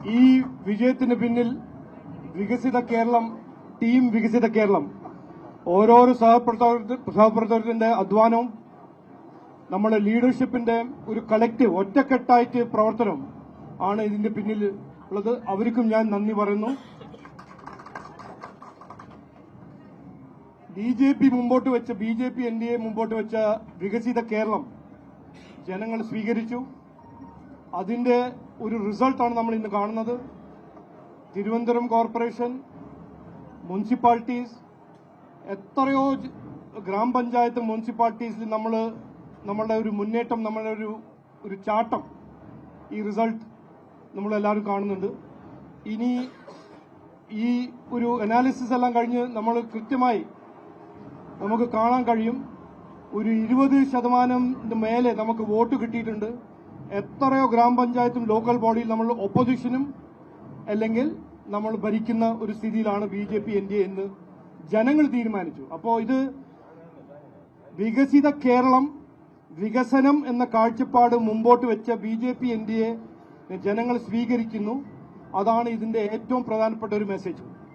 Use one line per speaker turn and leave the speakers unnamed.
ഈ വിജയത്തിന് പിന്നിൽ വികസിത കേരളം, ടീം വികസിത കേരളം, ഓരോരോ സഹപ്രവർത്തകരുടെ അധ്വാനവും നമ്മുടെ ലീഡർഷിപ്പിന്റെ ഒരു കളക്റ്റീവ് ഒറ്റക്കെട്ടായിട്ട് പ്രവർത്തനം ആണ് ഇതിന്റെ പിന്നിൽ ഉള്ളത്. അവർക്കും ഞാൻ നന്ദി പറയുന്നു. ബി.ജെ.പി. എൻ.ഡി.എ മുമ്പോട്ട് വെച്ച വികസിത കേരളം ജനങ്ങൾ സ്വീകരിച്ചു. അതിന്റെ ഒരു റിസൾട്ടാണ് നമ്മൾ ഇന്ന് കാണുന്നത്. തിരുവനന്തപുരം കോർപ്പറേഷൻ, മുനിസിപ്പാലിറ്റീസ്, എത്രയോ ഗ്രാമപഞ്ചായത്ത് മുനിസിപ്പാലിറ്റീസിൽ നമ്മളുടെ ഒരു മുന്നേറ്റം, നമ്മളുടെ ഒരു ചാട്ടം, ഈ റിസൾട്ട് നമ്മളെല്ലാവരും കാണുന്നുണ്ട്. ഇനി ഈ ഒരു അനാലിസിസ് എല്ലാം കഴിഞ്ഞ് നമ്മൾ കൃത്യമായി നമുക്ക് കാണാൻ കഴിയും, ഒരു 20% മേലെ നമുക്ക് വോട്ട് കിട്ടിയിട്ടുണ്ട്. എത്രയോ ഗ്രാമപഞ്ചായത്തും ലോക്കൽ ബോഡിയിൽ നമ്മൾ ഒപ്പോസിഷനും അല്ലെങ്കിൽ നമ്മൾ ഭരിക്കുന്ന ഒരു സ്ഥിതിയിലാണ് ബി.ജെ.പി. എൻ.ഡി.എ എന്ന് ജനങ്ങൾ തീരുമാനിച്ചു. അപ്പോൾ ഇത് വികസിത കേരളം, വികസനം എന്ന കാഴ്ചപ്പാട് മുമ്പോട്ട് വെച്ച ബി.ജെ.പി. എൻ.ഡി.എ ജനങ്ങൾ സ്വീകരിക്കുന്നു. അതാണ് ഇതിന്റെ ഏറ്റവും പ്രധാനപ്പെട്ട ഒരു മെസ്സേജ്.